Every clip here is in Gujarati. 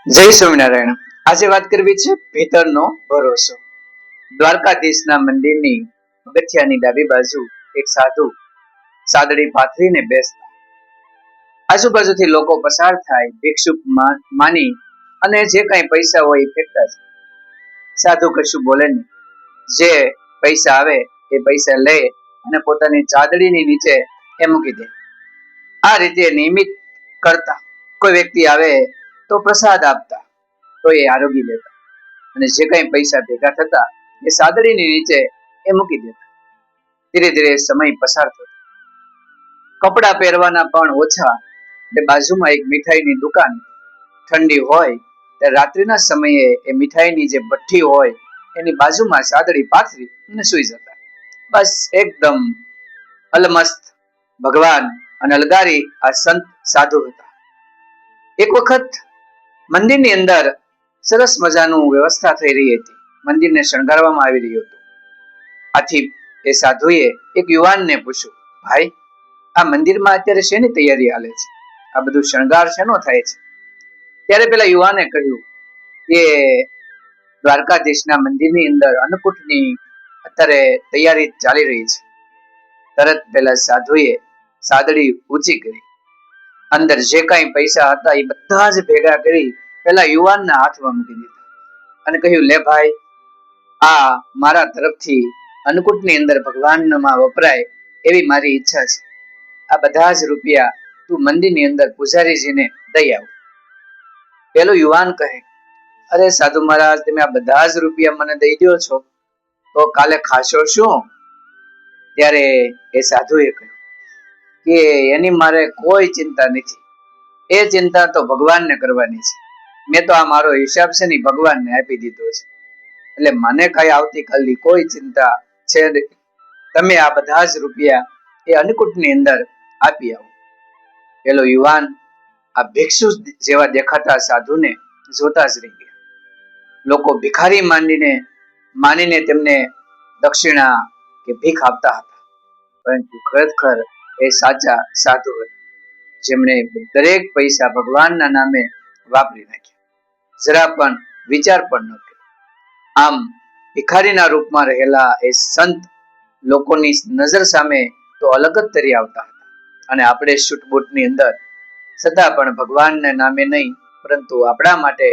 જય સ્વામિનારાયણ। આજે વાત કરવી છે ભીતરનો ભરોસો। દ્વારકાધીશના મંદિરની પગથિયાની ડાબી બાજુ એક સાધુ સાદડી પાથરીને બેસતા। આજુબાજુથી લોકો પસાર થાય, ભિક્ષુક માની અને જે કઈ પૈસા હોય એ ફેંકતા જાય। સાધુ કશું બોલે નહીં, જે પૈસા આવે એ પૈસા લે અને પોતાની ચાદડીની નીચે એ મૂકી દે। આ રીતે નિયમિત કરતા। કોઈ વ્યક્તિ આવે તો પ્રસાદ આપતા, તો એ આરોગી લેતા અને જે કઈ પૈસા ભેગા થતા એ સાદડીની નીચે એ મૂકી દેતા। ધીરે ધીરે સમય પસાર થતો, કપડા પહેરવાના પણ ઓછા, એટલે બાજુમાં એક મીઠાઈની દુકાન, ઠંડી હોય ત્યારે રાત્રિના સમયે એ મીઠાઈની જે ભઠ્ઠી હોય એની બાજુમાં સાદડી પાથરી અને સૂઈ જતા। બસ એકદમ અલમસ્ત ભગવાન અને અલગારી આ સંત સાધુ હતા। એક વખત મંદિરની અંદર સરસ મજાનું વ્યવસ્થા થઈ રહી હતી, મંદિરને શણગારવામાં આવી રહ્યું હતું। આથી એ સાધુએ એક યુવાનને પૂછ્યું, ભાઈ, આ મંદિરમાં અત્યારે શેની તૈયારી હાલે છે? આ બધું શણગાર શેનો થાય છે? ત્યારે પેલા યુવાને કહ્યું કે દ્વારકાધીશના મંદિરની અંદર અન્નકૂટની અત્યારે તૈયારી ચાલી રહી છે। તરત પેલા સાધુએ સાદડી ઊંચી કરી, અંદર જે કઈ પૈસા હતા એ બધા જ ભેગા કરી પેલા યુવાનના હાથમાં મૂકી દીધા અને કહ્યું, લે ભાઈ, આ મારા તરફથી અન્નકૂટની અંદર ભગવાનમાં વપરાય એવી મારી ઈચ્છા છે। આ બધા જ રૂપિયા તું મંદિરની અંદર પૂજારીજીને દઈ આવ। પેલો યુવાન કહે, અરે સાધુ મહારાજ, તમે આ બધા જ રૂપિયા મને દઈ દો છો તો કાલે ખાશો શું? ત્યારે એ સાધુએ કહ્યું કે એની મારે કોઈ ચિંતા નથી, એ ચિંતા તો ભગવાનને કરવાની છે। મેં તો આ મારો હિસાબ છે ને ભગવાનને આપી દીધો છે, એટલે મને કઈ આવતીકાલની કોઈ ચિંતા છે નહીં। તમે આ બધા જ રૂપિયા એ અન્નકૂટની અંદર આપી આવો। પેલો યુવાન આ ભિક્ષુ જેવા દેખાતા સાધુને જોતા જ રહી ગયા। લોકો ભિખારી માનીને તેમને દક્ષિણા કે ભીખ આપતા હતા, પરંતુ ખરેખર એ સાચા સાધુ હતા, જેમણે દરેક પૈસા ભગવાનના નામે વાપરી નાખ્યા, જરા પણ વિચાર પણ ન કર્યો। આમ ભિખારીના રૂપમાં રહેલા એ સંત લોકોની નજર સામે તો અલગ જ તરી આવતા હતા, અને આપણે છૂટબૂટની અંદર છતાં પણ ભગવાનના નામે નહીં, પરંતુ આપણા માટે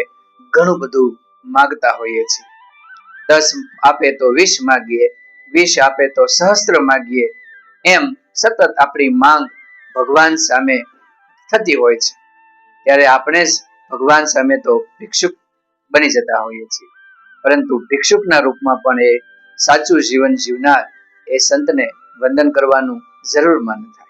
ઘણું બધું માગતા હોઈએ છીએ। 10 આપે તો 20 માગીએ, 20 આપે તો સહસ્ત્ર માગીએ, એમ સતત આપણી માંગ ભગવાન સામે થતી હોય છે। ત્યારે આપણે જ ભગવાન સામે તો ભિક્ષુક બની જતા હોઈએ છીએ, પરંતુ ભિક્ષુકના રૂપમાં પણ એ સાચું જીવન જીવનાર એ સંતને વંદન કરવાનું જરૂર માન થાય।